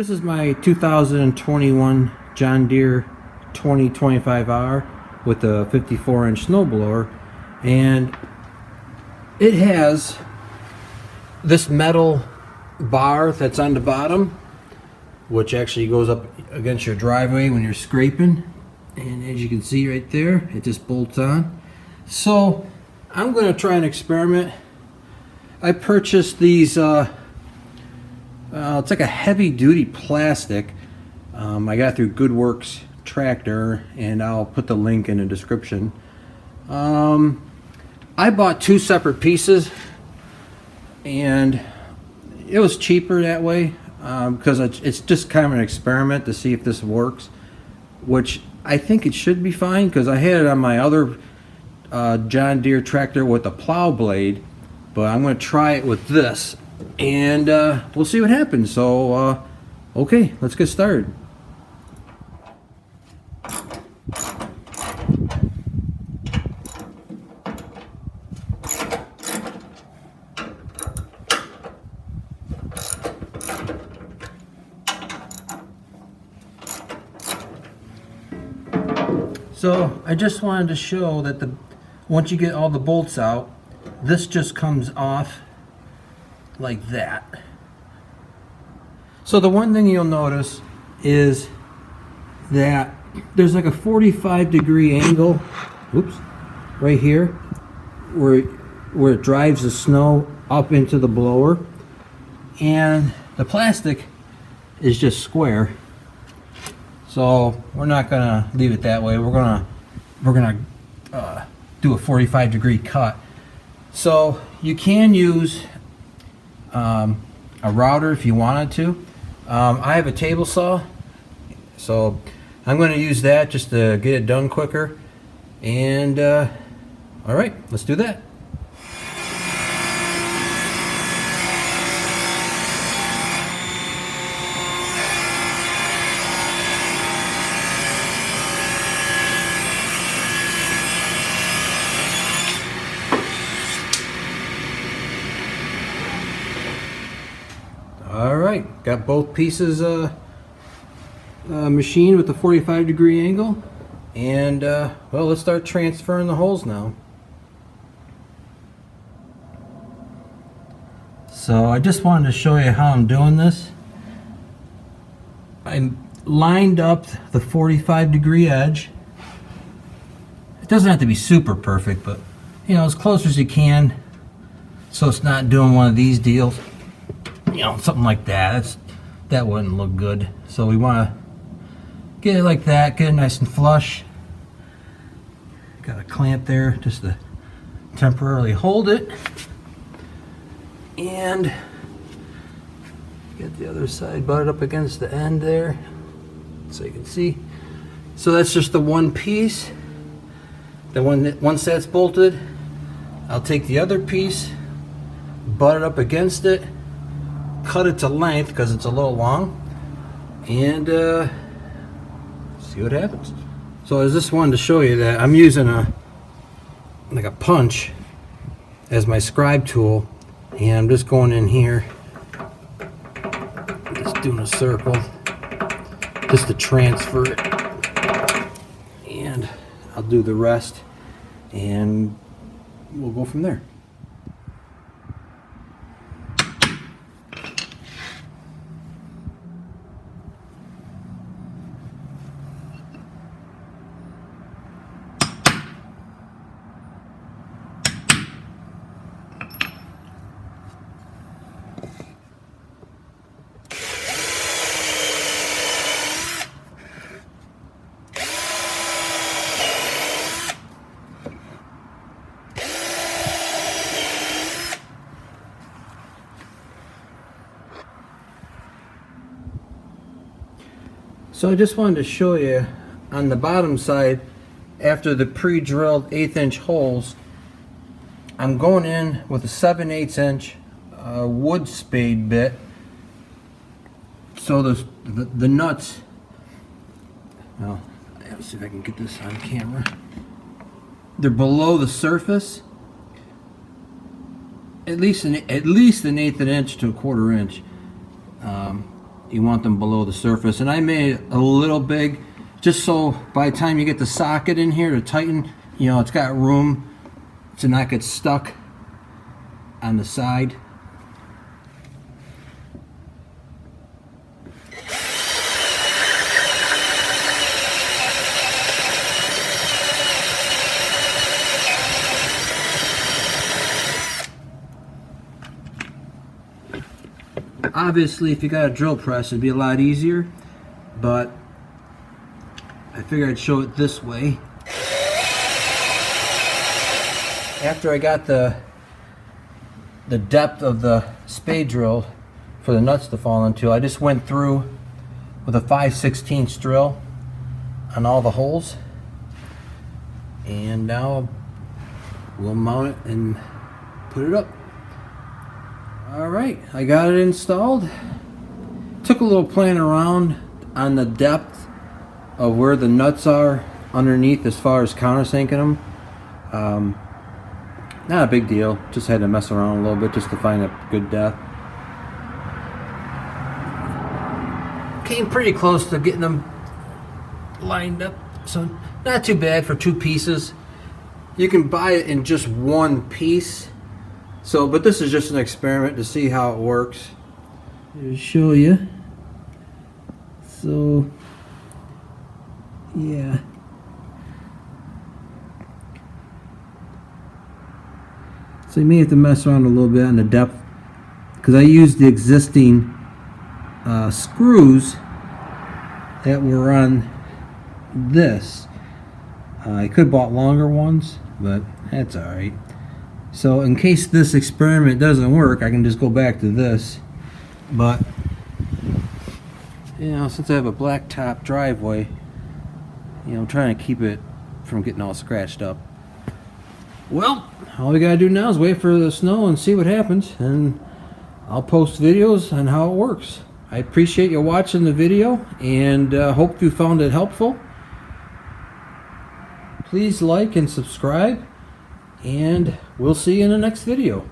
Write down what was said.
This is my 2021 John Deere 2025R with a 54-inch snowblower, and it has this metal bar that's on the bottom, which actually goes up against your driveway when you're scraping, and as you can see right there, it just bolts on. So I'm going to try an experiment. I purchased these it's like a heavy-duty plastic. I got through Goodworks Tractor, and I'll put the link in the description. I bought two separate pieces, and it was cheaper that way because it's just kind of an experiment to see if this works, which I think it should be fine because I had it on my other John Deere tractor with a plow blade, but I'm going to try it with this, and we'll see what happens. So okay, let's get started. So I just wanted to show that once you get all the bolts out, this just comes off like that. So the one thing you'll notice is that there's like a 45-degree angle, oops, right here, where it drives the snow up into the blower, and the plastic is just square. So we're not gonna leave it that way. We're gonna do a 45-degree cut. So you can use a router if you wanted to. I have a table saw, so I'm going to use that just to get it done quicker. And all right, let's do that. Alright, got both pieces machined with the 45-degree angle, and well, let's start transferring the holes now. So I just wanted to show you how I'm doing this. I lined up the 45-degree edge. It doesn't have to be super perfect, but you know, as close as you can, so it's not doing one of these deals. You know, something like that. That wouldn't look good. So we want to get it like that, get it nice and flush. Got a clamp there just to temporarily hold it. And get the other side butted up against the end there so you can see. So that's just the one piece. Once that's bolted, I'll take the other piece, butt it up against it, cut it to length because it's a little long, and see what happens. So I just wanted to show you that I'm using like a punch as my scribe tool, and I'm just going in here, just doing a circle just to transfer it, and I'll do the rest and we'll go from there. So I just wanted to show you on the bottom side, after the pre-drilled 1/8-inch holes, I'm going in with a 7/8-inch wood spade bit. So the nuts, well, let's see if I can get this on camera. They're below the surface, at least an 1/8 inch to 1/4 inch. you want them below the surface. And I made it a little big just so by the time you get the socket in here to tighten, you know, it's got room to not get stuck on the side. Obviously, if you got a drill press, it'd be a lot easier, but I figured I'd show it this way. After I got the depth of the spade drill for the nuts to fall into, I just went through with a 5/16 drill on all the holes, and now we'll mount it and put it up. Alright, I got it installed. Took a little playing around on the depth of where the nuts are underneath as far as countersinking them. Not a big deal, just had to mess around a little bit just to find a good depth. Came pretty close to getting them lined up, so not too bad for 2 pieces. You can buy it in just 1 piece. So, but this is just an experiment to see how it works. To show you. So, yeah. So you may have to mess around a little bit on the depth, because I used the existing screws that were on this. I could have bought longer ones, but that's alright. So in case this experiment doesn't work, I can just go back to this. But, you know, since I have a blacktop driveway, you know, I'm trying to keep it from getting all scratched up. Well, all we gotta do now is wait for the snow and see what happens, and I'll post videos on how it works. I appreciate you watching the video, and hope you found it helpful. Please like and subscribe, and we'll see you in the next video.